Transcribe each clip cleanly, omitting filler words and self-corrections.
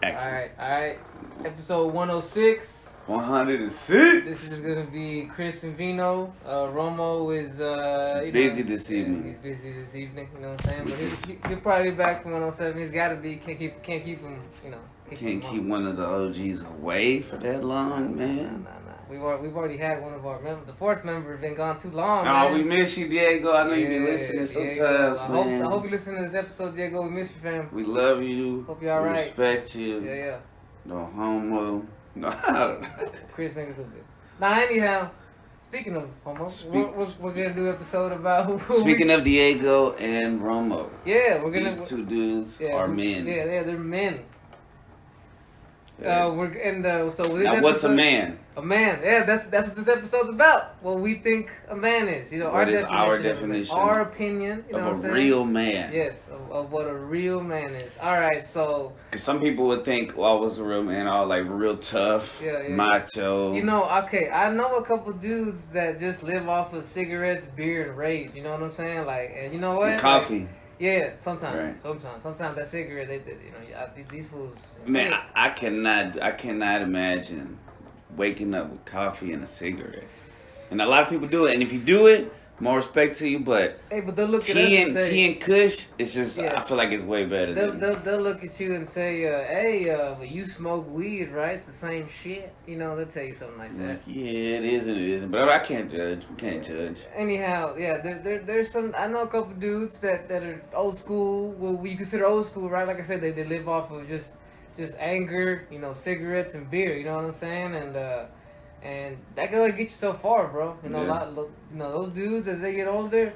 Action. All right. Episode 106. 106. This is gonna be Chris and Vino. Romo is busy this evening. He's busy this evening. You know what I'm saying? But he'll probably be back from 107. He's got to be. Can't keep him. You know. Can't keep one of the OGs away for that long, man. Nah. We've already had one of our members. The fourth member has been gone too long. No, man. we miss you, Diego. I know you be listening sometimes, man. I hope you listen to this episode, Diego. We miss you, fam. We love you. Hope you're alright. Respect you. Yeah. No homo. No. Chris made me a little bit. Now, anyhow, speaking of homo, we're gonna do an episode about. Speaking of Diego and Romo. Yeah, we're gonna. These two dudes are men. Yeah, they're men. Yeah. So with this now, what's a man? A man, yeah, that's what this episode's about. What we think a man is, you know, what is our definition, our opinion, you know, of a real man. Yes, of what a real man is. All right, so because some people would think, well, I was a real man, all like real tough, macho. You know, okay, I know a couple dudes that just live off of cigarettes, beer, and rage. You know what I'm saying? Like, and you know what? And coffee. Like, yeah, sometimes. Right. Sometimes that cigarette, these fools. Man, I cannot imagine waking up with coffee and a cigarette. And a lot of people do it, and if you do it, more respect to you. But hey, but they'll look at tea us and Kush, it's just I feel like it's way better. They'll look at you and say, "Hey, but you smoke weed, right? It's the same shit." You know, they'll tell you something like that. Yeah, it is and it isn't. But I can't judge. We can't judge. Anyhow, yeah, there's some. I know a couple dudes that are old school. Well, you consider old school, right? Like I said, they live off of just anger, you know, cigarettes and beer. You know what I'm saying? And that can only get you so far, bro. You know, those dudes as they get older,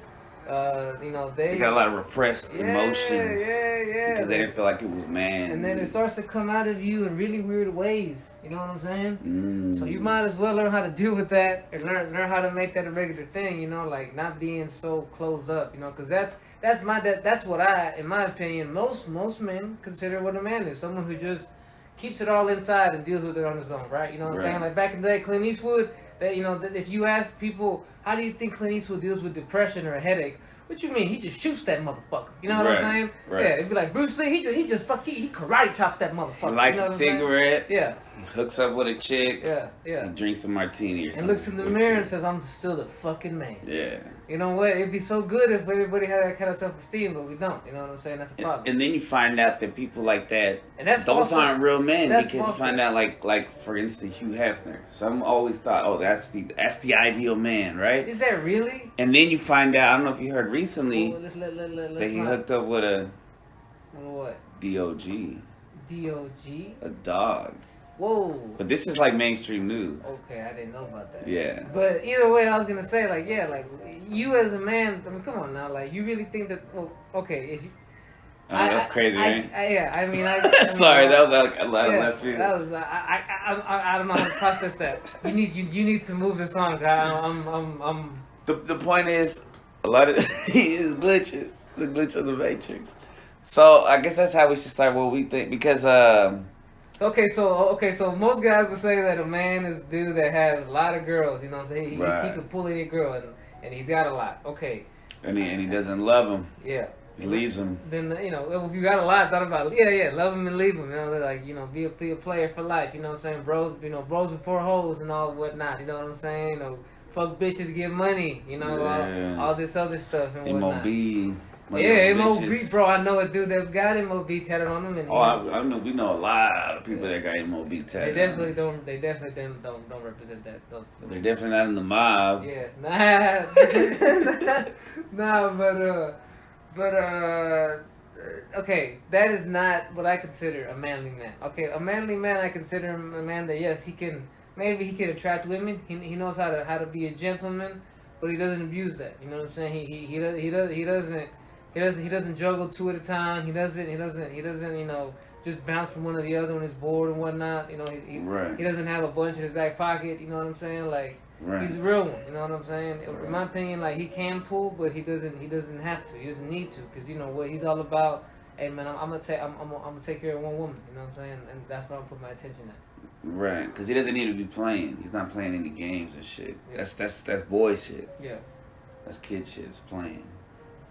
you know, they got a lot of repressed emotions. Yeah. Because they didn't feel like it was man. And then it starts to come out of you in really weird ways. You know what I'm saying? So you might as well learn how to deal with that and learn how to make that a regular thing. You know, like not being so closed up. You know, because that's what in my opinion, most men consider what a man is. Someone who just keeps it all inside and deals with it on his own, right? You know what I'm saying? Like back in the day, Clint Eastwood, if you ask people, how do you think Clint Eastwood deals with depression or a headache? What you mean? He just shoots that motherfucker. You know what I'm saying? Right. Yeah, it'd be like Bruce Lee, he karate chops that motherfucker. He lights a cigarette. Yeah. Hooks up with a chick. Yeah. He drinks a martini or something. And looks in the mirror and says, I'm still the fucking man. Yeah. You know what? It'd be so good if everybody had that kind of self-esteem, but we don't. You know what I'm saying? That's a problem. And then you find out that people like that, and those aren't real men, because you find out, like for instance, Hugh Hefner. Some always thought, oh, that's the ideal man, right? Is that really? And then you find out, I don't know if you heard recently, that he hooked up with a what? DOG. DOG? A dog. Whoa. But this is like mainstream news. Okay, I didn't know about that. Yeah. But either way, I was gonna say, like, you as a man, I mean, come on now, like, you really think that, well, okay, if you... that's crazy, right? I mean, sorry, that was like a lot of left field. That was, I don't know how to process that. You need to move this on, I'm... The point is, a lot of, he is glitching. The glitch of the Matrix. So, I guess that's how we should start what we think, because, Okay, so most guys would say that a man is a dude that has a lot of girls, you know what I'm saying? He can pull any girl, and he's got a lot. Okay. And he doesn't love them. Yeah. He leaves them. Then, you know, if you got a lot, thought about it. Love them and leave them. You know, they're like, you know, be a player for life. You know what I'm saying? Bros with 4 hoes and all whatnot. You know what I'm saying? You know, fuck bitches, get money. You know, all this other stuff and whatnot. MOB. MOB, bro. I know a dude that got MOB tatted on him. And I know we know a lot of people that got MOB tatted. They definitely don't. They definitely don't represent that. They're definitely not in the mob. Yeah, but okay, that is not what I consider a manly man. Okay, a manly man, I consider him a man that yes, he can attract women. He knows how to be a gentleman, but he doesn't abuse that. You know what I'm saying? He doesn't juggle 2 at a time. He doesn't you know, just bounce from one to the other when he's bored and whatnot. You know, he doesn't have a bunch in his back pocket. You know what I'm saying? Like he's a real one. You know what I'm saying? Right. In my opinion, like he can pull, but he doesn't have to. He doesn't need to, because you know what he's all about. Hey man, I'm gonna take care of one woman. You know what I'm saying? And that's where I'm putting my attention at. Right, because he doesn't need to be playing. He's not playing any games and shit. Yeah. That's boy shit. Yeah. That's kid shit. It's playing.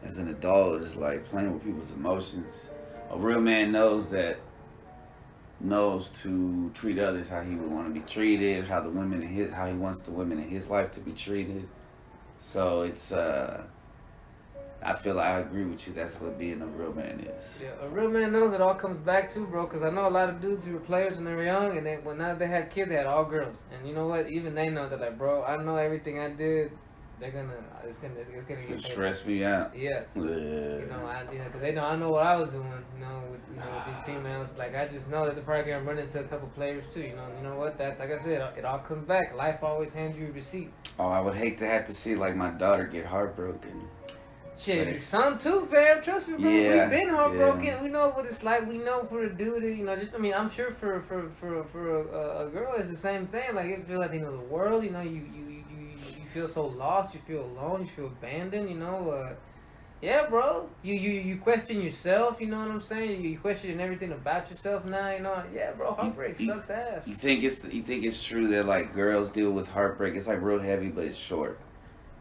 As an adult, it's like playing with people's emotions. A real man knows that knows to treat others how he would want to be treated, how he wants the women in his life to be treated. So it's I feel like I agree with you. That's what being a real man is. Yeah, a real man knows it all comes back to, bro. Because I know a lot of dudes who were players when they were young, and then when now they had kids, they had all girls. And you know what? Even they know that, like, bro, I know everything I did. It's gonna get paid. Stress me out. Yeah. Yeah. Because they know I know what I was doing. With these females. Like I just know that they're probably gonna run into a couple players too. You know what? That's like I said. It all comes back. Life always hands you a receipt. Oh, I would hate to have to see like my daughter get heartbroken. Shit, your son too, fam. Trust me, bro. Yeah, We've been heartbroken. yeah. We know what it's like. We know for a dude, I'm sure for a girl, it's the same thing. Like it feels like the world. You feel so lost. You feel alone. You feel abandoned. Yeah, bro. You question yourself. You know what I'm saying? You question everything about yourself now. Yeah, bro. Heartbreak sucks ass. You think it's true that like girls deal with heartbreak? It's like real heavy, but it's short.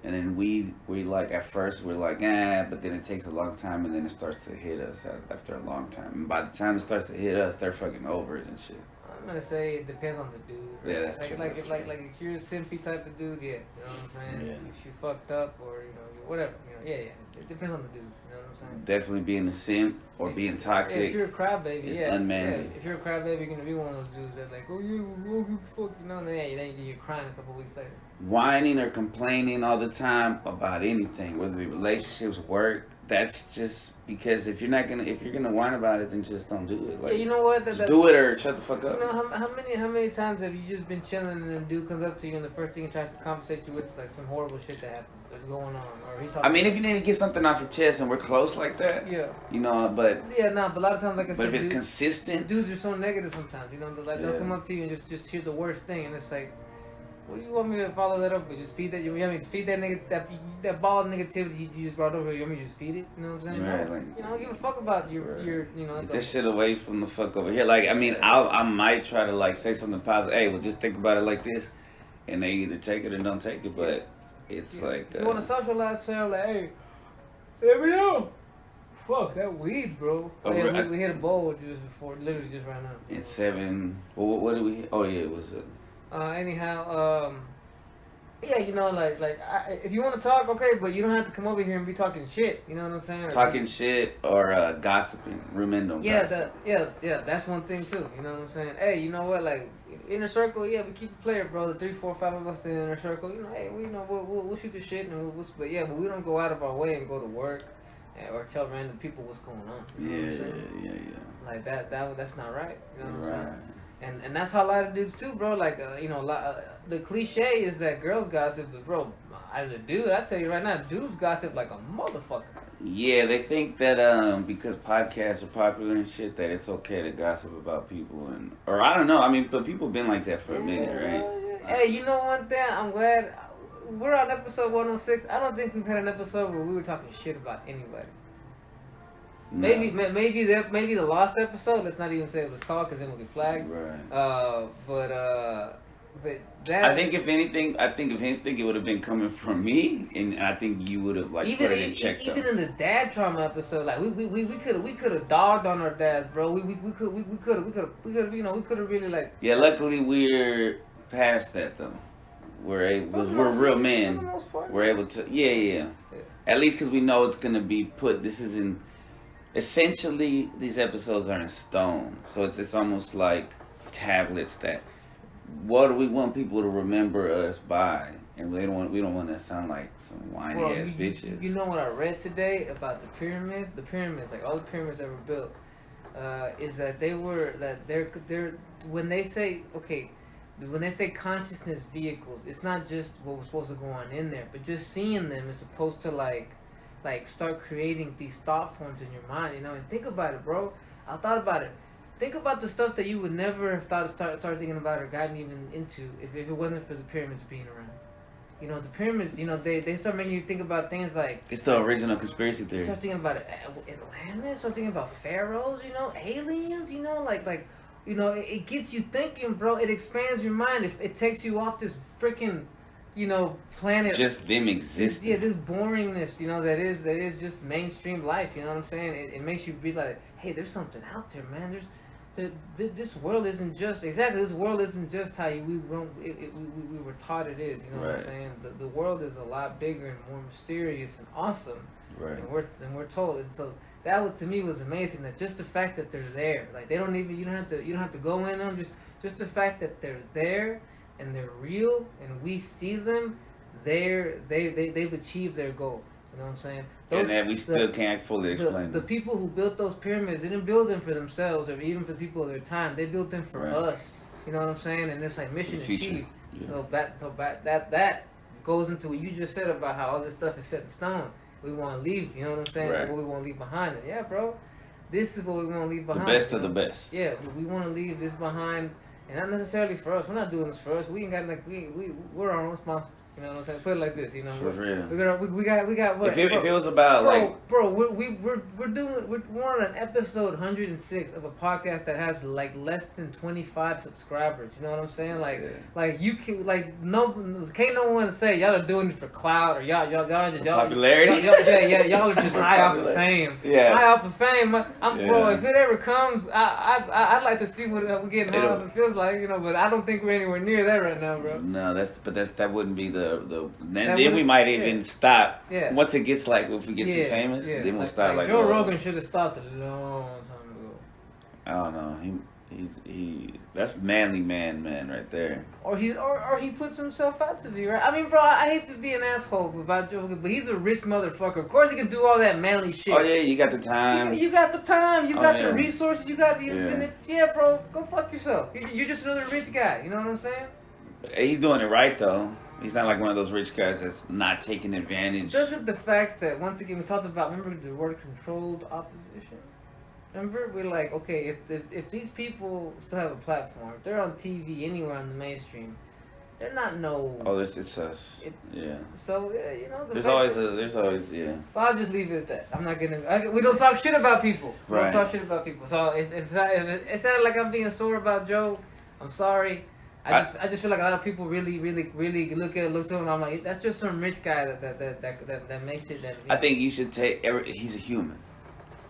And then we like at first we're like but then it takes a long time and then it starts to hit us after a long time. And by the time it starts to hit us, they're fucking over it and shit. I'm gonna say it depends on the dude. Yeah, that's like, true. Like, that's like, true. like if you're a simpy type of dude, yeah, you know what I'm saying? Yeah. If you fucked up or, whatever, yeah. It depends on the dude, you know what I'm saying? Definitely being a simp or being toxic. Yeah, if you're a crybaby, it's yeah. unmanly. Yeah, if you're a crybaby, you're gonna be one of those dudes that like, oh yeah, well, who the fuck, and then you're crying a couple weeks later. Whining or complaining all the time about anything, whether it be relationships, work. That's just because if you're gonna whine about it, then just don't do it. Like, yeah, you know what? Just do it or shut the fuck up. How many times have you just been chilling and then dude comes up to you and the first thing he tries to compensate you with is like some horrible shit that happens that's going on, or he talks. I mean, if you need to get something off your chest and we're close like that, yeah, but yeah, but a lot of times, like I said, but if it's dudes, consistent, dudes are so negative sometimes. They'll come up to you and just hear the worst thing, and it's like, what do you want me to follow that up with? Just feed that? You want me to feed that that ball negativity you just brought over? You want me to just feed it? You know what I'm saying? Right, No. like, Don't give a fuck about your get that shit away from the fuck over here. Like, I mean, I might try to like say something positive. Hey, well, just think about it like this, and they either take it or don't take it. But it's like you want to socialize, say like, hey, there we go. Fuck that weed, bro. Oh, Yeah, we hit a bowl just before, literally just right now. It's 7. Well, what did we? Oh yeah, it was. Anyhow, yeah, if you want to talk, okay, but you don't have to come over here and be talking shit. You know what I'm saying? Talking shit or gossiping, rumendo. Yeah, that's one thing too. You know what I'm saying? Hey, you know what? Like inner circle, yeah, we keep it player, bro. The 3, 4, 5 of us in the inner circle. Hey, we'll shoot the shit, and but we don't go out of our way and go to work or tell random people what's going on. You know what I'm saying? Yeah. Like that's not right. You know what I'm Right. saying? And that's how a lot of dudes too, bro. Like, the cliche is that girls gossip, but bro, as a dude, I tell you right now, dudes gossip like a motherfucker. Yeah, they think that because podcasts are popular and shit, that it's okay to gossip about people or I don't know. I mean, but people been like that for a minute, right? Hey, you know one thing? I'm glad we're on episode 106. I don't think we've had an episode where we were talking shit about anybody. No. Maybe the lost episode. Let's not even say it was called because then we'll get flagged. Right. But that. I think if anything, it would have been coming from me, and I think you would have like put it in check. Even in the dad trauma episode, like we could have dogged on our dads, bro. We could have really like. Yeah, luckily we're past that though. We're real men. For the most part. We're able to. Yeah. At least because we know it's gonna be put. This is in. Essentially, these episodes are in stone, so it's almost like tablets that. What do we want people to remember us by? And we don't want to sound like some whiny ass bitches. You know what I read today about the pyramids? The pyramids, like all the pyramids that were built, is that they're when they say consciousness vehicles, it's not just what was supposed to go on in there, but just seeing them is supposed to like start creating these thought forms in your mind, and think about it, bro. I thought about it. Think about the stuff that you would never have thought start thinking about or gotten even into if it wasn't for the pyramids being around. The pyramids, they start making you think about things like it's the original conspiracy theory. Start thinking about Atlantis, start thinking about pharaohs, aliens, it gets you thinking, bro. It expands your mind. It takes you off this freaking planet. Just them existing. Yeah, this boringness, that is just mainstream life. You know what I'm saying? It makes you be like, hey, there's something out there, man. this world isn't just this world isn't just how we were taught it is. You know what I'm saying? The world is a lot bigger and more mysterious and awesome. Right. And we're told. And so that was, to me, was amazing. That just the fact that they're there, like they don't even you don't have to go in them. Just the fact that they're there and they're real and we see them, they've achieved their goal. You know what I'm saying? And that we still can't fully explain. The people who built those pyramids didn't build them for themselves or even for the people of their time. They built them for us. You know what I'm saying? And it's like mission achieved. Yeah. So that goes into what you just said about how all this stuff is set in stone. We want to leave. You know what I'm saying? Right. What we want to leave behind. And yeah, bro, this is what we want to leave behind. The best of the best. Yeah, we want to leave this behind, and not necessarily for us. We're not doing this for us. We ain't got we're our own sponsors. You know what I'm saying? Put it like this, you know. For real. We got what? If it was about bro, we're on an episode 106 of a podcast that has like less than 25 subscribers. You know what I'm saying? Like you can can't no one say y'all are doing this for clout or y'all popularity. Y'all are just high off of fame. Yeah. High off of fame. Bro, if it ever comes, I'd like to see what we're getting high off it feels like, you know. But I don't think we're anywhere near that right now, bro. No, that wouldn't be then we might even stop. Yeah. Once it gets if we get too famous, then we'll stop. Joe Rogan should have stopped a long time ago. I don't know. He that's manly man right there. Or he puts himself out to be, right. I mean, bro, I hate to be an asshole about Joe Rogan, but he's a rich motherfucker. Of course, he can do all that manly shit. Oh yeah, you got the time. You got the time. You got the resources. You got the infinite. Yeah, bro, go fuck yourself. You're just another rich guy. You know what I'm saying? He's doing it right though. He's not like one of those rich guys that's not taking advantage. Doesn't the fact that, once again, we talked about, remember the word controlled opposition? Remember, we're like, okay, if these people still have a platform, if they're on TV anywhere on the mainstream, they're not Oh, it's us. Yeah. So, you know, there's always. But I'll just leave it at that. I'm not gonna. We don't talk shit about people. We don't talk shit about people. So if it sounded like I'm being sore about Joe, I'm sorry. I just feel like a lot of people really look to him and I'm like, that's just some rich guy that makes it. I think you should take he's a human,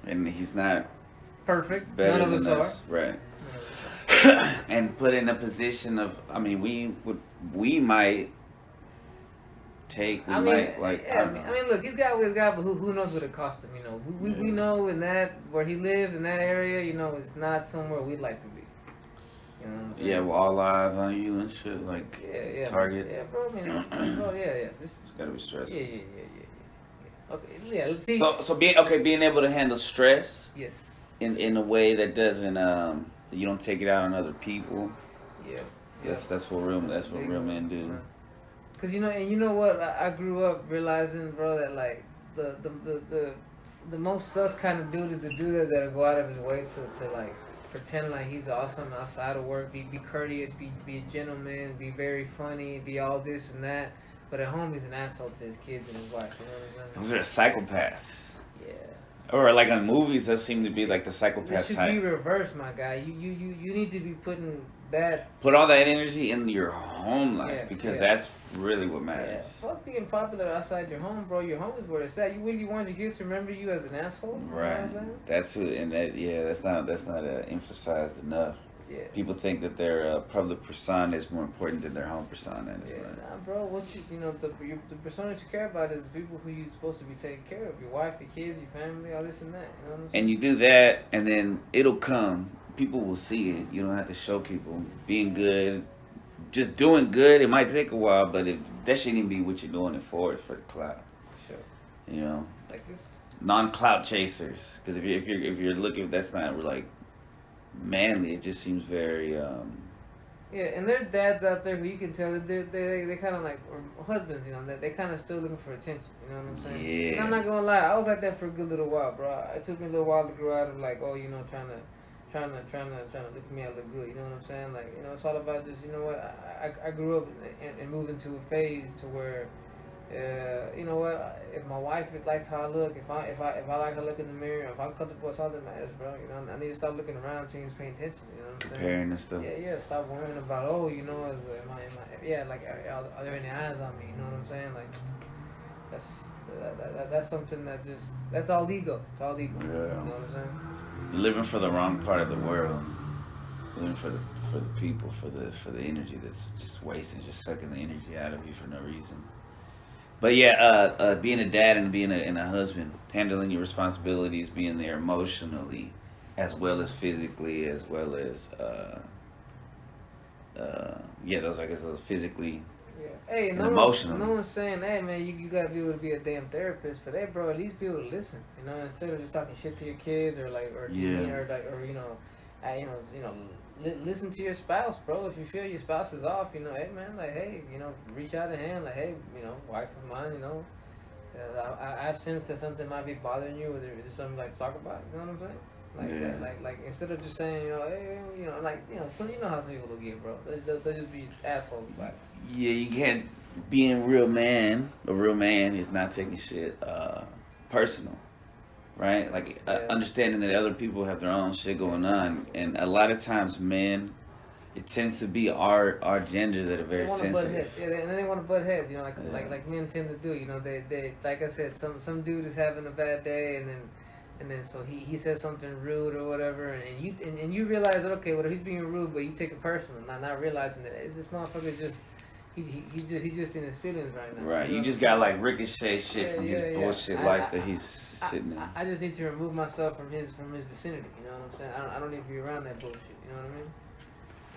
and he's not perfect. Better None of us are. Right. And put in a position of, I mean, we might take. I mean, look, he's got what he's got, but who knows what it cost him? You know, we know in that where he lives in that area, you know, it's not somewhere we'd like to be. You know what I'm saying? Yeah, with all eyes on you and shit, like Target. Yeah, bro. I mean, bro, It's gotta be stressful. Yeah. Okay, yeah. Let's see. So being able to handle stress. Yes. In a way that doesn't you don't take it out on other people. Yeah. That's what real men do. Right. Cause you know what, I grew up realizing, bro, that like the most sus kind of dude is the dude that'll go out of his way to like pretend like he's awesome outside of work, be courteous, be a gentleman, be very funny, be all this and that. But at home, he's an asshole to his kids and his wife. You know what I'm saying? Those are psychopaths. Yeah. Or like in movies, that seem to be like the psychopath type. It should be reversed, my guy. You need to be putting that. Put all that energy in your home life because that's really what matters. Yeah. Fuck being popular outside your home, bro. Your home is where it's at. You really want your kids to remember you as an asshole? Right. You know what I'm saying? That's who, and that's not emphasized enough. Yeah. People think that their public persona is more important than their home persona. And it's not. Nah, bro. What the persona that you care about is the people who you're supposed to be taking care of. Your wife, your kids, your family, all this and that. You know what I'm saying? And you do that, and then it'll come. People will see it. You don't have to show people. Being good, just doing good. It might take a while, but that shouldn't even be what you're doing it for. It's for the clout. Sure. You know. Like this. Non-clout chasers. Because if you're looking, that's not like manly. It just seems very. Yeah, and there's dads out there who you can tell that they kind of like, or husbands, you know, that they kind of still looking for attention. You know what I'm saying? Yeah. And I'm not gonna lie, I was like that for a good little while, bro. It took me a little while to grow out of like, oh, you know, trying to look at me, I look good. You know what I'm saying? Like, you know, it's all about just, you know what? I grew up and moved into a phase to where, you know what? If my wife likes how I look, if I like how I look in the mirror, if I'm comfortable, it's all that matters, bro. You know, I need to stop looking around, seeing who's paying attention. You know what I'm saying? Comparing and stuff. Yeah. Stop worrying about, oh, you know, am I like, are there any eyes on me? You know what I'm saying? Like, that's something that's all ego. It's all ego. Yeah. You know what I'm saying? You're living for the wrong part of the world. Living for the people, for the energy that's just wasting, just sucking the energy out of you for no reason. But yeah, being a dad and being a husband, handling your responsibilities, being there emotionally, as well as physically, as well as those physically. Yeah. Hey, and emotionally. No one's saying, hey man, you gotta be able to be a damn therapist, but hey, bro, at least be able to listen. You know, instead of just talking shit to your kids or listen to your spouse, bro. If you feel your spouse is off, you know, hey man, like hey, you know, reach out a hand, like hey, you know, wife of mine, you know, I've sensed that something might be bothering you, or there's something like to talk about. You know what I'm saying? Like instead of just saying, you know, hey, you know, like, you know, so you know how some people will get, bro. They'll just be assholes about it. Yeah, you can't. Being a real man is not taking shit personal, right? Like understanding that other people have their own shit going on, and a lot of times men, it tends to be our genders that are very sensitive. And then they want to butt heads, you know, like men tend to do. You know, they like I said, some dude is having a bad day, and then so he says something rude or whatever, and you realize that, okay, well, he's being rude, but you take it personal, not realizing that this motherfucker just. He's just in his feelings right now. Right, you just got like ricochet shit from his bullshit life that he's sitting in. I just need to remove myself from his vicinity. You know what I'm saying? I don't need to be around that bullshit. You know what I mean?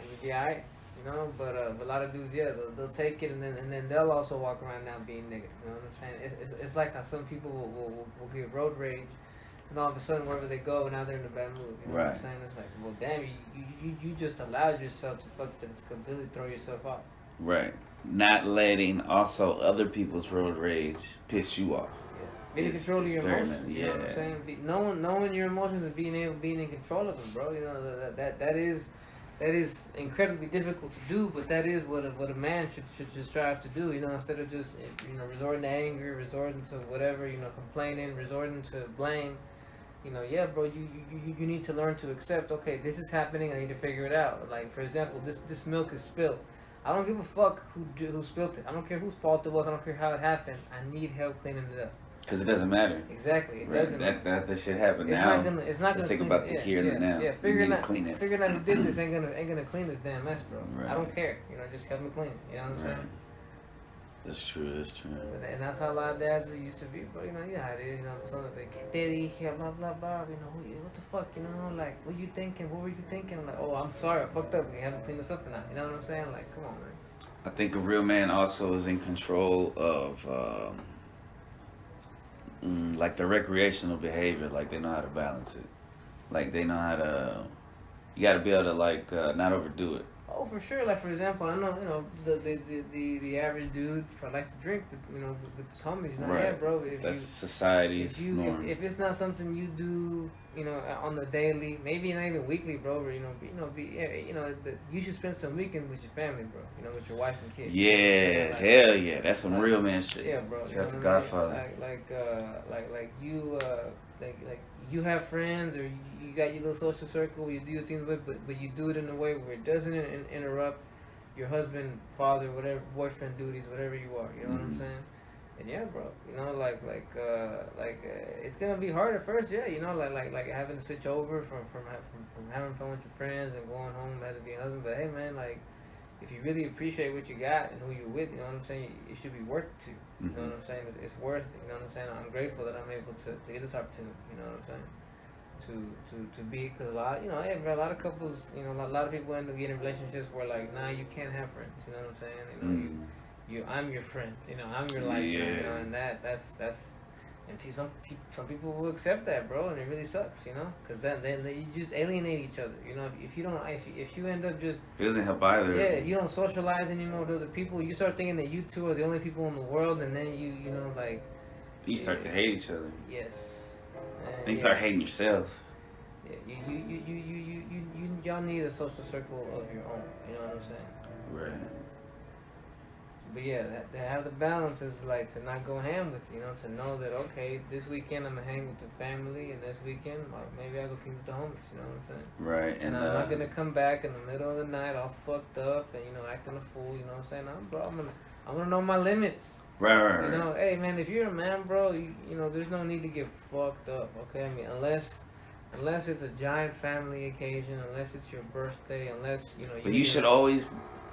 And you'd be alright. You know, but a lot of dudes, they'll take it and then they'll also walk around now being negative. You know what I'm saying? It's like how some people will get road rage. And all of a sudden, wherever they go, now they're in a bad mood. You know what I'm saying? It's like, well, damn, you just allowed yourself to completely throw yourself off. Right. Not letting also other people's road rage piss you off. Yeah. Being in control of your emotions. You know what I'm saying? Knowing your emotions and being in control of them, bro. You know that is incredibly difficult to do, but that is what a man should just strive to do. You know, instead of just, you know, resorting to anger, resorting to whatever, you know, complaining, resorting to blame. You know, yeah, bro, you need to learn to accept, okay, this is happening, I need to figure it out. Like, for example, this milk is spilled. I don't give a fuck who spilled it. I don't care whose fault it was. I don't care how it happened. I need help cleaning it up. Because it doesn't matter. Exactly. It doesn't. That shit happened it's now. Not gonna, it's not Let's gonna think clean, about the here and the now. Yeah, figuring out who did this ain't gonna clean this damn mess, bro. Right. I don't care. You know, just help me clean. You know what I'm saying? That's true. And that's how a lot of dads used to be, bro. You know how it is. You know, the son of the daddy, blah blah blah. You know, what the fuck? You know, like, what you thinking? What were you thinking? I'm like, oh, I'm sorry, I fucked up. We haven't cleaned this up enough. You know what I'm saying? Like, come on, man. I think a real man also is in control of like the recreational behavior. Like they know how to balance it. Like they know how to. You got to be able to like not overdo it. Oh, for sure. Like, for example, I know, you know, the average dude likes to drink, you know, with his homies. You know, right. Yeah, bro. That's society's norm. If it's not something you do, you know, on the daily, maybe not even weekly, bro. Or, you should spend some weekend with your family, bro. You know, with your wife and kids. Yeah, like, hell yeah, that's some real man shit. Yeah, bro. Shout out to Godfather. Like you have friends or you got your little social circle where you do your things with, but you do it in a way where it doesn't interrupt your husband, father, whatever, boyfriend duties, whatever you are. You know what I'm saying? And yeah, bro. You know, it's gonna be hard at first. Yeah, you know, like having to switch over from having fun with your friends and going home had to be a husband. But hey, man, like, if you really appreciate what you got and who you're with, you know what I'm saying, it should be worth it to. You know what I'm saying? It's worth it. You know what I'm saying? I'm grateful that I'm able to get this opportunity. You know what I'm saying? To be, because a lot, you know, a lot of couples, you know, a lot of people end up getting relationships where like, nah, you can't have friends. You know what I'm saying? You know, I'm your friend. You know, I'm your life. Yeah. You know, and that's. And some people will accept that, bro, and it really sucks, you know, because then you just alienate each other, you know. If you end up just, it doesn't help either. Yeah, if you don't socialize anymore with other people, you start thinking that you two are the only people in the world, and then you know, like, you start to hate each other. Yes. And you start hating yourself. Yeah, y'all need a social circle of your own. You know what I'm saying? Right. But yeah, to have the balance is like to not go ham with it, you know, to know that, okay, this weekend I'm going to hang with the family, and this weekend maybe I'll go keep with the homies, you know what I'm saying? Right. And I'm not going to come back in the middle of the night all fucked up and, you know, acting a fool, you know what I'm saying? I'm going to know my limits. Right. You know, hey, man, if you're a man, bro, you know, there's no need to get fucked up, okay? I mean, unless unless it's a giant family occasion, unless it's your birthday, unless you know. But you should always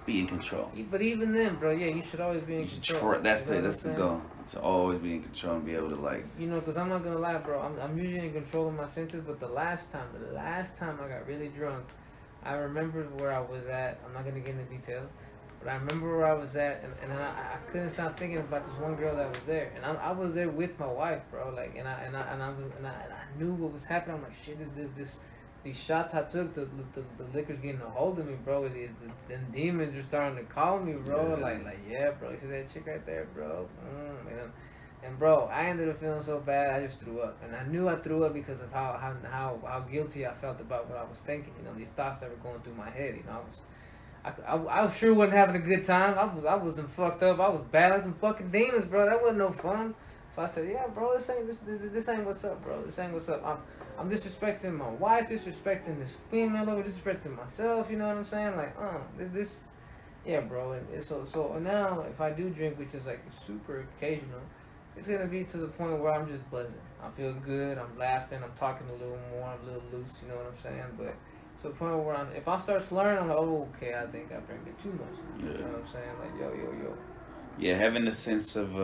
be in control. But even then, bro, yeah, you should always be in control. That's the goal. To always be in control and be able to like. You know, because I'm not gonna lie, bro. I'm usually in control of my senses, but the last time I got really drunk, I remember where I was at. I'm not gonna get into details, but I remember where I was at, and I couldn't stop thinking about this one girl that was there, and I was there with my wife, bro. Like, and I knew what was happening. I'm like, shit, these shots I took, the liquor's getting a hold of me, bro. Them demons are starting to call me, bro. Yeah. Like, yeah, bro. You see that chick right there, bro? And bro, I ended up feeling so bad, I just threw up. And I knew I threw up because of how guilty I felt about what I was thinking. You know, these thoughts that were going through my head. You know, I sure wasn't having a good time. I wasn't fucked up. I was battling some fucking demons, bro. That wasn't no fun. So I said, yeah, bro, this ain't what's up, bro. This ain't what's up. I'm disrespecting my wife, disrespecting this female over, disrespecting myself. You know what I'm saying? Like, this, yeah, bro. And so now if I do drink, which is like super occasional, it's gonna be to the point where I'm just buzzing. I feel good. I'm laughing. I'm talking a little more. I'm a little loose. You know what I'm saying? But to the point where if I start slurring, I'm like, oh, okay, I think I drank it too much. Yeah. You know what I'm saying? Like, yo. Yeah, having a sense of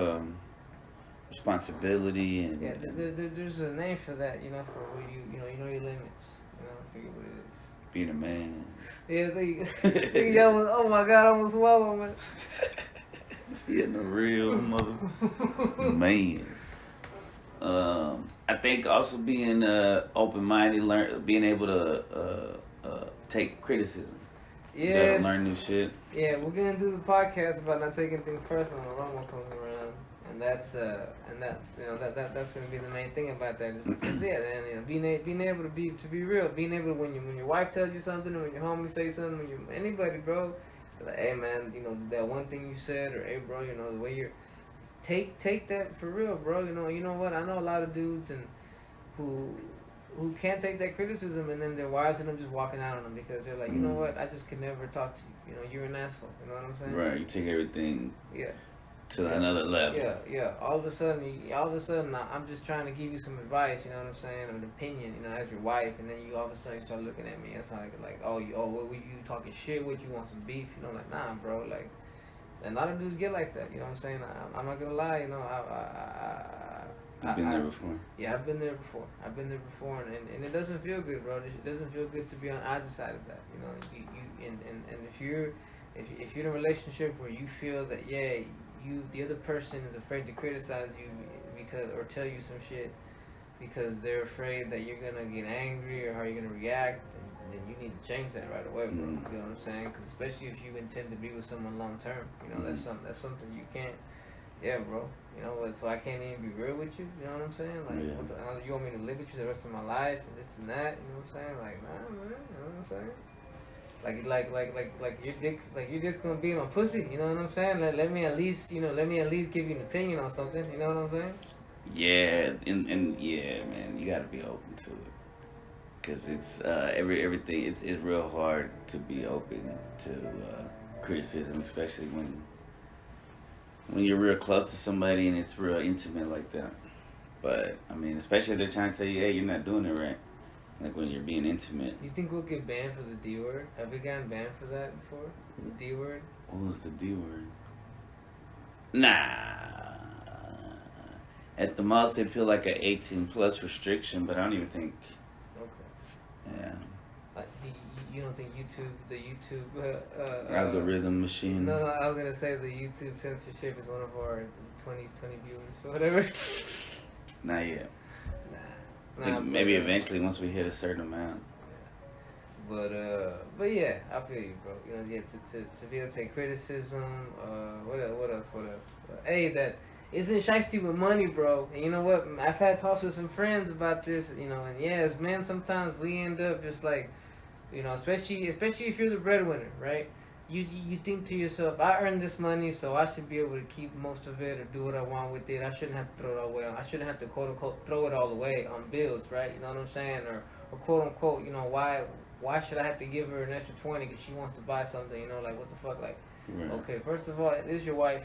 responsibility and yeah, there's a name for that, you know, for where you know your limits. You know, I forget what it is. Being a man. Yeah, oh my God, I almost swallowed, man. Being a real mother man. I think also being open-minded, being able to take criticism. Yeah. You gotta learn new shit. Yeah, we're gonna do the podcast about not taking things personal when Ramo comes around. And that's that's gonna be the main thing about that. Is yeah, and you know, being able to be real, being able to when your wife tells you something, or when your homie says something, when anybody, bro, like, hey man, you know that one thing you said, or hey bro, you know the way you're take that for real, bro. You know what? I know a lot of dudes and who can't take that criticism, and then their wives end up just walking out on them because they're like, you know what? I just could never talk to you. You know, you're an asshole. You know what I'm saying? Right. You take everything. Yeah. To another level. Yeah. All of a sudden, I'm just trying to give you some advice. You know what I'm saying? Or an opinion. You know, as your wife, and then you all of a sudden start looking at me. It's like, what were you talking shit? What you want some beef? You know, like, nah, bro. Like, and a lot of dudes get like that. You know what I'm saying? I'm not gonna lie. You know, I've been there before. Yeah, I've been there before. And it doesn't feel good, bro. It doesn't feel good to be on either side of that. You know, and if you're in a relationship where you feel that the other person is afraid to criticize you or tell you some shit because they're afraid that you're gonna get angry or how you're gonna react, then you need to change that right away, bro. You know what I'm saying? Because especially if you intend to be with someone long term, you know that's something you can't. Yeah, bro. You know what? So I can't even be real with you. You know what I'm saying? Like, you want me to live with you the rest of my life and this and that? You know what I'm saying? Like, nah, man. You know what I'm saying? Like you're just gonna be my pussy, you know what I'm saying? Let me at least give you an opinion on something, you know what I'm saying? Yeah, and yeah, man, you gotta be open to it, cause it's everything. It's real hard to be open to criticism, especially when you're real close to somebody and it's real intimate like that. But I mean, especially if they're trying to tell you, hey, you're not doing it right. Like when you're being intimate. You think we'll get banned for the D word? Have we gotten banned for that before? The D word? What was the D word? Nah. At the most, they feel like an 18 plus restriction, but I don't even think. Okay. Yeah. Like, you don't think the YouTube algorithm machine? No, I was gonna say the YouTube censorship is one of our 20 viewers or whatever. Not yet. Nah, maybe eventually once we hit a certain amount. Yeah. But yeah, I feel you, bro. You know, yeah, to be able to take criticism. What else? Hey, that isn't shiesty with money, bro. And you know what? I've had talks with some friends about this. You know, and yes, man, sometimes we end up just like, you know, especially if you're the breadwinner, right? You think to yourself, I earned this money, so I should be able to keep most of it or do what I want with it. I shouldn't have to throw it all away. I shouldn't have to quote unquote throw it all away on bills, right? You know what I'm saying? Or quote unquote, you know, why should I have to give her an extra 20 because she wants to buy something? You know, like what the fuck? Like, right. Okay, first of all, this is your wife,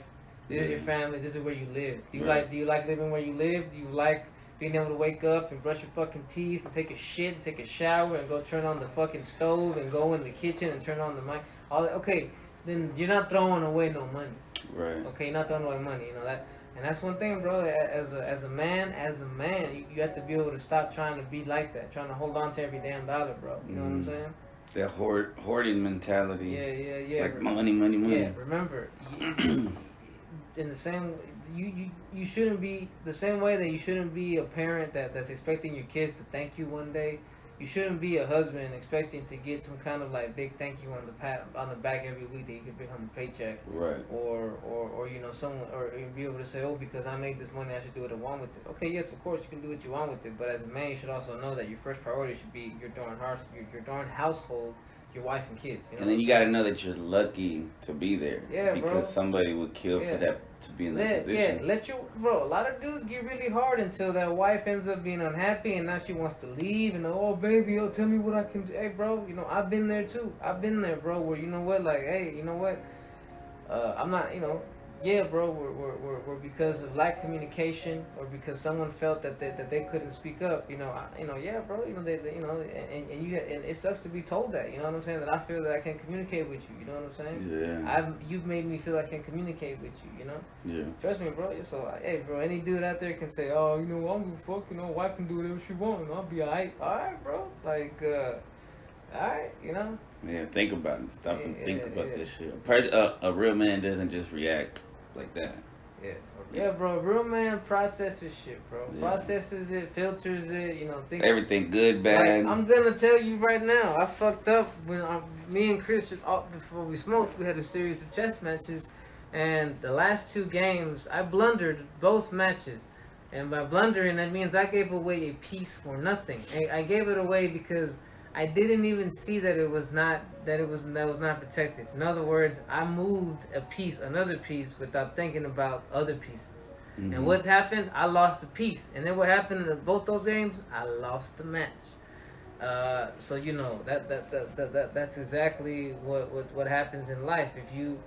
this is your family, this is where you live. Do you like living where you live? Do you like being able to wake up and brush your fucking teeth and take a shit and take a shower and go turn on the fucking stove and go in the kitchen and turn on the mic. All that, okay, then you're not throwing away no money. Right. Okay, you're not throwing away money. You know that, and that's one thing, bro. As a man, you have to be able to stop trying to be like that, trying to hold on to every damn dollar, bro. You know what I'm saying? That hoarding mentality. Yeah. Like money. Yeah, remember, in the same, you shouldn't be the same way that you shouldn't be a parent that's expecting your kids to thank you one day. You shouldn't be a husband expecting to get some kind of like big thank you on the back every week that you can bring home a paycheck. Right. Or you know, someone, or be able to say, oh, because I made this money, I should do what I want with it. Okay, yes, of course you can do what you want with it, but as a man, you should also know that your first priority should be your darn household, your wife and kids. You know and then you got to know that you're lucky to be there. Yeah, because bro. somebody would kill for that to be in that position. Bro. A lot of dudes get really hard until their wife ends up being unhappy, and now she wants to leave. And oh, baby, tell me what I can do. Hey, bro, you know I've been there too. I've been there, bro. Where you know what, like, hey, you know what, I'm not, you know. Yeah, bro, we're because of lack of communication, or because someone felt that they couldn't speak up. Yeah, bro. You know, they and it sucks to be told that. You know what I'm saying? That I feel that I can't communicate with you. You know what I'm saying? Yeah. You've made me feel I can't communicate with you. You know? Yeah. Trust me, bro. So, hey, bro, any dude out there can say, oh, you know, I don't give a fuck. You know, wife can do whatever she wants, and I'll be alright. Alright, bro. Like, alright, you know. Yeah. Think about it. Stop and think about this shit. A real man doesn't just react like that. Yeah, bro. A real man processes shit, bro. Yeah. Processes it, filters it, you know. Thinks everything good, bad. Like, I'm gonna tell you right now, I fucked up when me and Chris just before we smoked. We had a series of chess matches, and the last 2 games I blundered both matches, and by blundering that means I gave away a piece for nothing. I gave it away because I didn't even see that it was not protected. In other words, I moved another piece without thinking about other pieces. Mm-hmm. And what happened? I lost a piece. And then what happened in both those games? I lost the match. So you know that's exactly what happens in life. If you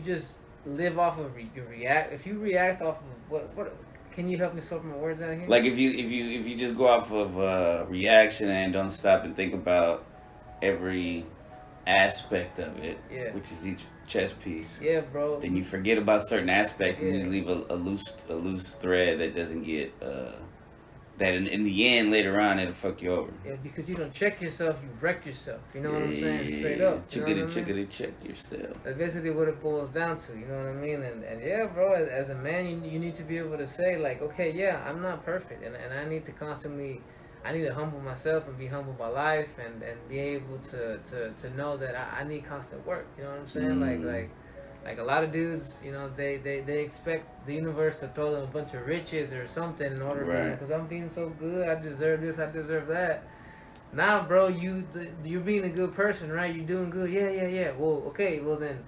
just live off of if you react off of what. Can you help me sort my words out here? Like if you just go off of reaction and don't stop and think about every aspect of it, which is each chess piece. Yeah, bro. Then you forget about certain aspects and you leave a loose thread that doesn't get that in the end later on it'll fuck you over. Yeah, because you don't check yourself, you wreck yourself. You know what I'm saying? Straight up. Chickadee check yourself. That's basically what it boils down to. You know what I mean? And yeah, bro. As a man, you need to be able to say like, okay, yeah, I'm not perfect, and I need to constantly. I need to humble myself and be humble by life, and be able to know that I need constant work. You know what I'm saying? Like a lot of dudes, you know, they expect the universe to throw them a bunch of riches or something in order for because I'm being so good, I deserve this, I deserve that. Nah, bro, you're being a good person, right? You're doing good. Yeah. Well, okay, well then,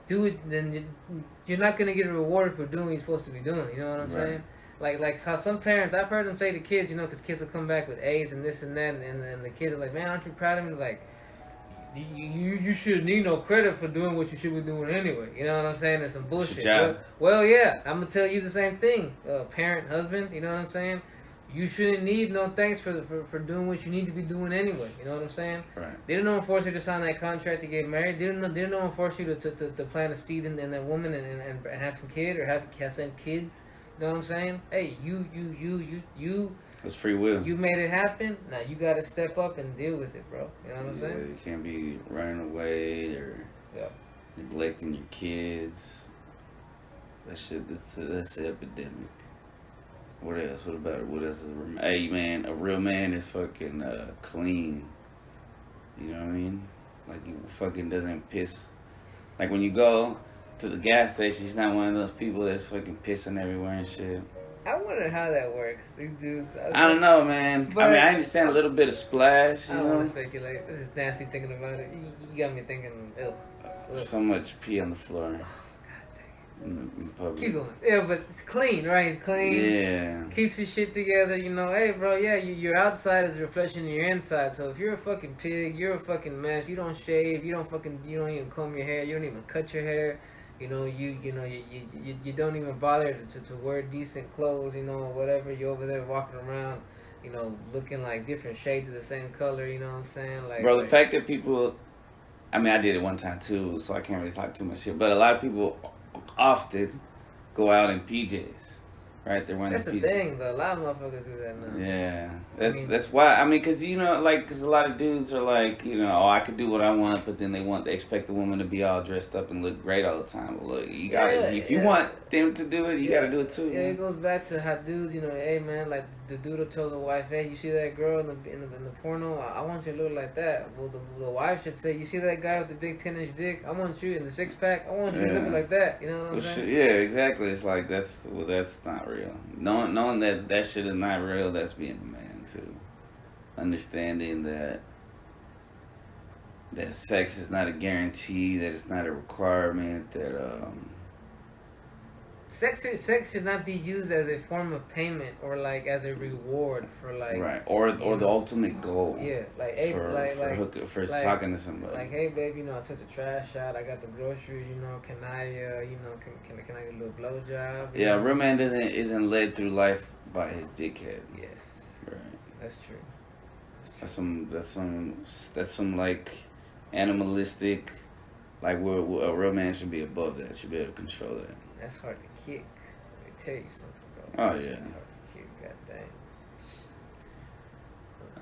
do it. Then you're not gonna get a reward for doing what you're supposed to be doing. You know what I'm saying? Like how some parents, I've heard them say to kids, you know, because kids will come back with A's and this and that, and the kids are like, man, aren't you proud of me? Like, you shouldn't need no credit for doing what you should be doing anyway. You know what I'm saying? There's some bullshit. Well, yeah, I'm gonna tell you the same thing. Parent, husband, you know what I'm saying? You shouldn't need no thanks for doing what you need to be doing anyway. You know what I'm saying? Right. They didn't force you to sign that contract to get married. They didn't force you to plant a seed in that woman and have some kid or have some kids. You know what I'm saying? Hey, you. It's free will. You made it happen. Now you got to step up and deal with it, bro. You know what I'm saying? You can't be running away or neglecting your kids. That shit. That's an epidemic. What else? What about it? What else is? Hey, man, a real man is fucking clean. You know what I mean? Like he fucking doesn't piss. Like when you go to the gas station, he's not one of those people that's fucking pissing everywhere and shit. I wonder how that works. These dudes. I don't know, man. I mean, I understand a little bit of splash. I don't want to speculate. This is nasty thinking about it. You got me thinking, ugh. So much pee on the floor. Keep going. Yeah, but it's clean, right? It's clean. Yeah. Keeps your shit together. You know, hey, bro, yeah, your outside is a reflection of your inside. So if you're a fucking pig, you're a fucking mess. You don't shave. You don't even comb your hair. You don't even cut your hair. You know, you don't even bother to wear decent clothes. You know, whatever. You're over there walking around, you know, looking like different shades of the same color. You know what I'm saying? Like, Bro, the like, fact that people, I mean, I did it one time too, so I can't really talk too much shit. But a lot of people often go out in PJs, right? They're wearing that's the PJs. thing, though. A lot of motherfuckers do that now. Yeah, I mean- that's why. I mean, cause you know, like, cause a lot of dudes are like, you know, oh, I could do what I want, but then they expect the woman to be all dressed up and look great all the time. But look, you got to if you want them to do it, you got to do it too. Yeah, Man. it goes back to how dudes, you know, hey man, like the dude will tell the wife, hey, you see that girl in the porno? I want you to look like that. Well, the wife should say, you see that guy with the big 10-inch dick? I want you in the 6-pack. I want you to look like that. You know what I'm saying? Yeah, exactly. It's like that's not real. Knowing that shit is not real, that's being a man too. Understanding that sex is not a guarantee, that it's not a requirement, that Sex should not be used as a form of payment or like as a reward for like right or the ultimate goal. Yeah, like hey, for talking to somebody. Like, hey babe, you know, I took the trash out. I got the groceries. You know, can I, you know, can I get a little blowjob? Yeah, a real man isn't led through life by his dickhead. Yes, Right. that's true. That's some like animalistic, like where a real man should be above that. Should be able to control that. That's hard to kick. Let me tell you something, bro. Oh, yeah. It's hard to kick. God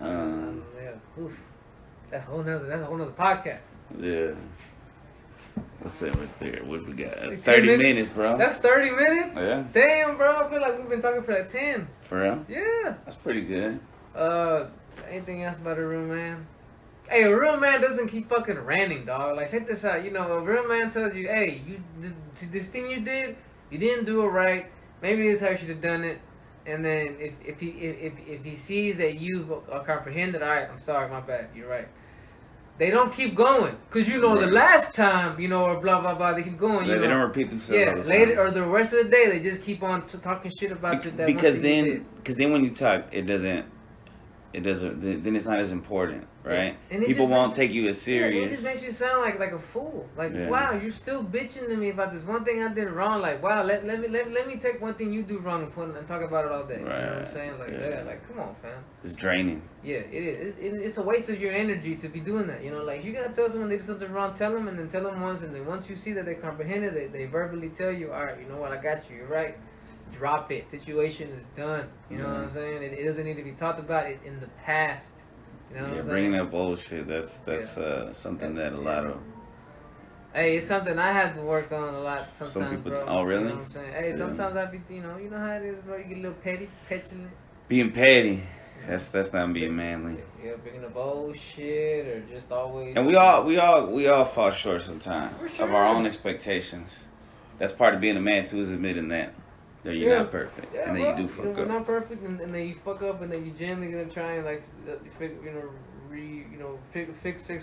dang. Yeah. Oof. That's a whole nother podcast. Yeah. What's that right there? What we got? Like 30 minutes, bro. That's 30 minutes? Yeah. Damn, bro. I feel like we've been talking for like 10. For real? Yeah. That's pretty good. Anything else about a real man? Hey, a real man doesn't keep fucking ranting, dog. Like, check this out. You know, a real man tells you, hey, this thing you didn't do it right. Maybe this is how you should have done it. And then if he sees that you've comprehended, all right, I'm sorry, my bad, you're right. They don't keep going, cause you know the last time, you know, or blah blah blah. They keep going. They don't repeat themselves. Yeah, later or the rest of the day, they just keep on talking shit about you. That because one thing you then when you talk, it doesn't. Then it's not as important, right? And People won't take you as Yeah, serious. it just makes you sound like a fool. Like, Yeah. wow, you're still bitching to me about this one thing I did wrong. Like, wow, let me take one thing you do wrong and talk about it all day. Right. You know what I'm saying? Like, Yeah. like, come on, fam. It's draining. Yeah, it is. It's a waste of your energy to be doing that. You know, like, you gotta tell someone they did something wrong, tell them, and then tell them once, and then once you see that they comprehend it, they verbally tell you, all right, you know what, I got you. You're right. Drop it. Situation is done. You know what I'm saying? It doesn't need to be talked about. It's in the past. You know what I'm saying? Bringing up bullshit. That's something that a lot of. Hey, it's something I have to work on a lot sometimes, Some people, bro. oh, really? You know what I'm saying? Hey, Yeah. sometimes I be, you know how it is, bro. You get a little petty, petulant. Being petty. That's not being manly. Yeah, bringing up old shit or just always. And we all fall short sometimes For sure. of our own expectations. That's part of being a man too, is admitting that you're not perfect, Yeah, and then bro. you do fuck You're up. not perfect, and then you fuck up, and then you generally gonna try and like, fix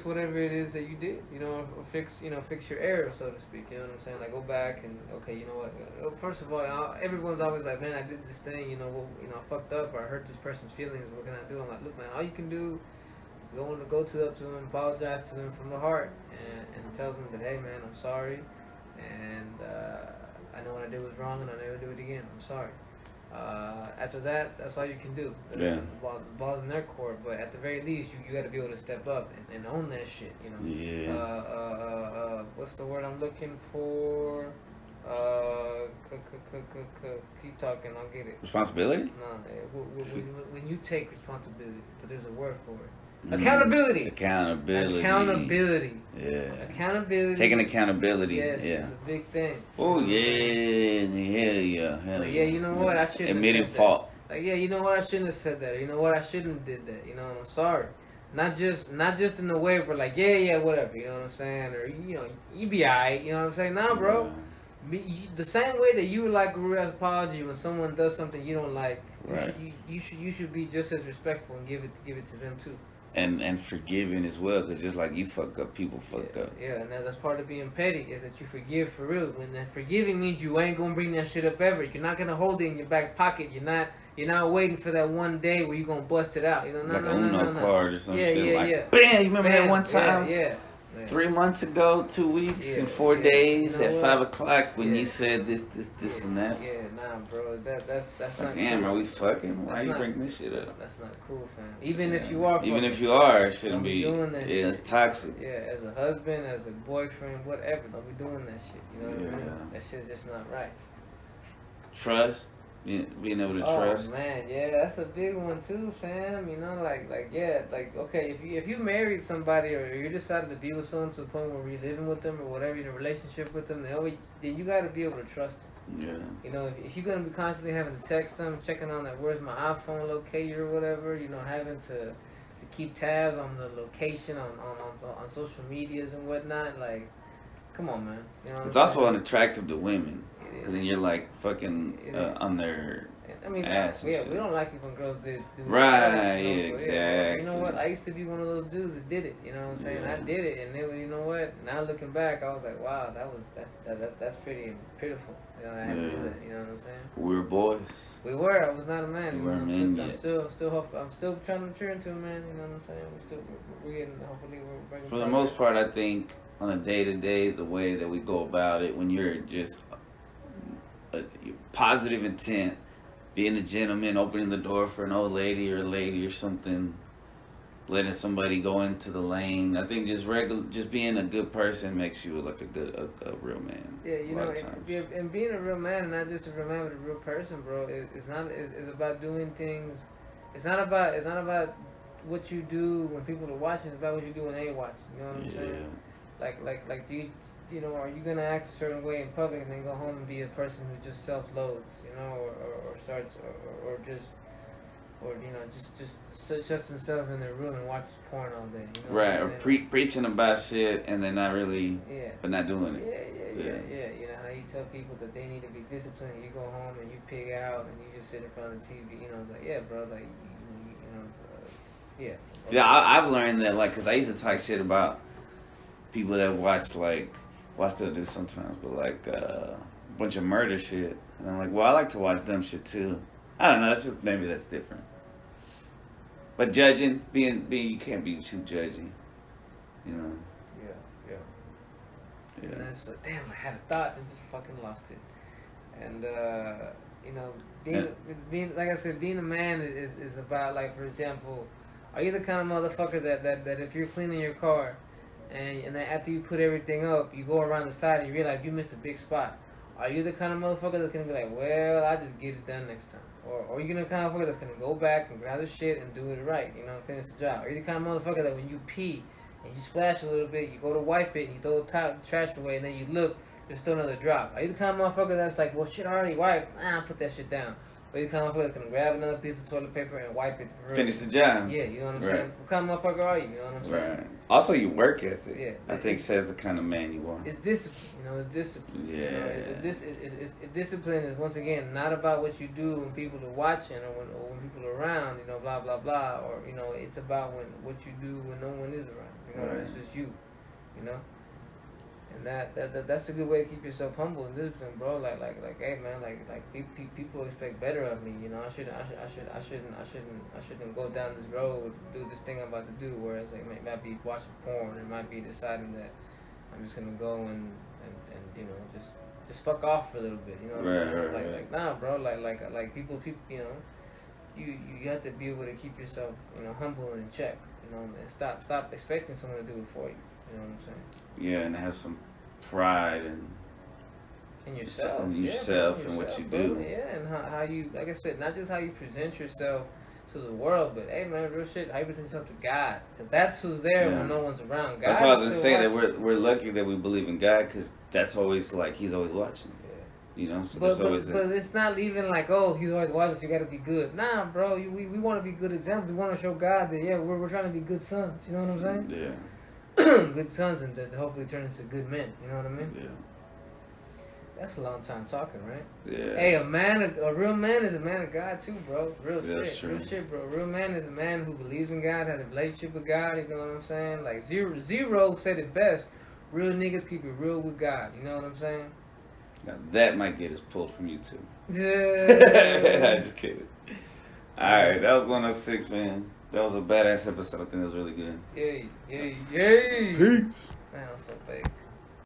whatever it is that you did. You know, or fix your error, so to speak. You know what I'm saying? Like, go back and okay, you know what? First of all, everyone's always like, man, I did this thing. You know, I fucked up, or I hurt this person's feelings. What can I do? I'm like, look, man, all you can do is go up to them, apologize to them from the heart, and tell them that, hey, man, I'm sorry, and I know what I did was wrong, and I'll never do it again. I'm sorry. After that, that's all you can do. Yeah. The ball's in their court, but at the very least, you got to be able to step up and own that shit. You know. Yeah. What's the word I'm looking for? Keep talking, I'll get it. Responsibility? No, when you take responsibility, but there's a word for it. Accountability. Accountability. Yeah. Accountability. Taking accountability. Yes, yeah. it's a big thing. Oh yeah, hell yeah, Like, yeah, you know what? I shouldn't have admitting said fault. That. Like, yeah, you know what? I shouldn't have said that. Or, you know what? I shouldn't have did that. You know, I'm sorry. Not just in the way where like, yeah, whatever. You know what I'm saying? Or you be alright. You know what I'm saying? Nah, bro. The same way that you would like a real apology when someone does something you don't like, Right. you should be just as respectful and give it to them too. And forgiving as well, because just like you fuck up, people fuck up. Yeah, and that's part of being petty is that you forgive for real. When that forgiving means you ain't gonna bring that shit up ever. You're not gonna hold it in your back pocket. You're not waiting for that one day where you're gonna bust it out. You know, Like a Uno card or some shit. Yeah, like, yeah. bam, you remember that one time? Yeah. Yeah. 3 months ago, 2 weeks, and 4 days at 5 o'clock when you said this, and that. Yeah, nah, bro. That's not. Damn, cool. are we fucking? Why That's you not, bring this shit up? That's not cool, fam. Even if you are. Even fucking, if you are, it shouldn't don't be doing that shit. It's toxic. Yeah, as a husband, as a boyfriend, whatever, don't be doing that shit. You know what I mean? That shit's just not right. Trust. Being able to trust. Oh man, yeah, that's a big one too, fam. You know, okay, if you married somebody or you decided to be with someone to the point where you're living with them or whatever, you're in a relationship with them, then you got to be able to trust them. Yeah. You know, if you're gonna be constantly having to text them, checking on that where's my iPhone locator or whatever, you know, having to keep tabs on the location on social medias and whatnot, like, come on, man. You know, it's also unattractive to women. Because then you're like fucking on their ass. Yeah, we don't like it when girls do right, you know, yeah, so, exactly. You know what? I used to be one of those dudes that did it. You know what I'm saying? Yeah. I did it, and then you know what? Now looking back, I was like, wow, that's pretty pitiful. You know, I had to do that. You know what I'm saying? We were boys. We were. I was not a man. You weren't men yet. I'm still trying to mature into a man. You know what I'm saying? We're getting. Hopefully, we're bringing. For the most part, I think on a day-to-day, the way that we go about it, when you're just positive intent, being a gentleman, opening the door for an old lady or a lady or something, letting somebody go into the lane. I think just being a good person makes you like a real man. Yeah, you know, and being a real man, and not just a real man, but a real person, bro. It's about doing things. It's not about what you do when people are watching. It's about what you do when they watch. You know what I'm saying? Like, do you know, are you gonna act a certain way in public and then go home and be a person who just self-loathes, you know, or starts, or just, or you know, just shuts himself in their room and watches porn all day, you know? Right, or preaching about shit and then not really, but not doing it. Yeah. You know how you tell people that they need to be disciplined, you go home and you pig out and you just sit in front of the TV, you know, like, yeah, bro, like, you know, yeah. Yeah, I've learned that, like, because I used to talk shit about people that watch, like, well, I still do sometimes, but like a bunch of murder shit. And I'm like, well, I like to watch dumb shit too. I don't know, maybe that's different. But judging, being you can't be too judgy, you know. Yeah. And that's damn, I had a thought and just fucking lost it. And you know, being like I said, being a man is about, like, for example, are you the kind of motherfucker that if you're cleaning your car and then after you put everything up, you go around the side and you realize you missed a big spot? Are you the kind of motherfucker that's gonna be like, well, I'll just get it done next time? Or are you the kind of motherfucker that's gonna go back and grab the shit and do it right, you know, finish the job? Are you the kind of motherfucker that when you pee and you splash a little bit, you go to wipe it and you throw the trash away and then you look, there's still another drop? Are you the kind of motherfucker that's like, well, shit, I already wiped, put that shit down? Or you kind of motherfucker that's gonna grab another piece of toilet paper and wipe it? Finish the job. Yeah, you know what I'm saying? What kind of motherfucker are you? You know what I'm saying? Right. Also, your work ethic. Yeah. I think says the kind of man you are. It's discipline, you know. It's discipline. Yeah. You know, discipline is, once again, not about what you do when people are watching or when people are around. You know, blah blah blah. Or you know, it's about what you do when no one is around. You know, it's just you. You know. And that's a good way to keep yourself humble and disciplined, bro. Like, hey man, like people expect better of me. You know, I shouldn't go down this road, do this thing I'm about to do. Whereas like it might be watching porn, it might be deciding that I'm just gonna go and you know just fuck off for a little bit. You know what I'm saying? Like nah, bro. Like people, you know, you have to be able to keep yourself, you know, humble and in check. You know, and stop expecting someone to do it for you. You know what I'm saying? Yeah, and have some pride in yourself. And what you do. Yeah, and how you, like I said, not just how you present yourself to the world, but hey man, real shit, how you present yourself to God, because that's who's there when no one's around. God, that's what I was gonna say, that we're lucky that we believe in God, because that's always like He's always watching. You know, so but it's not even like, oh, He's always watching, so you gotta be good. Nah, bro, we want to be good examples. We want to show God that we're trying to be good sons. You know what I'm saying? Yeah. Good sons, and to hopefully turn into good men. You know what I mean? Yeah. That's a long time talking, right? Yeah. Hey, a real man is a man of God too, bro. Real shit, bro. A real man is a man who believes in God, has a relationship with God. You know what I'm saying? Like Zero said it best. Real niggas keep it real with God. You know what I'm saying? Now that might get us pulled from YouTube. Yeah. Just kidding. All right, that was 106, man. That was a badass episode. I think that was really good. Yay. Peace. Man, I'm so big.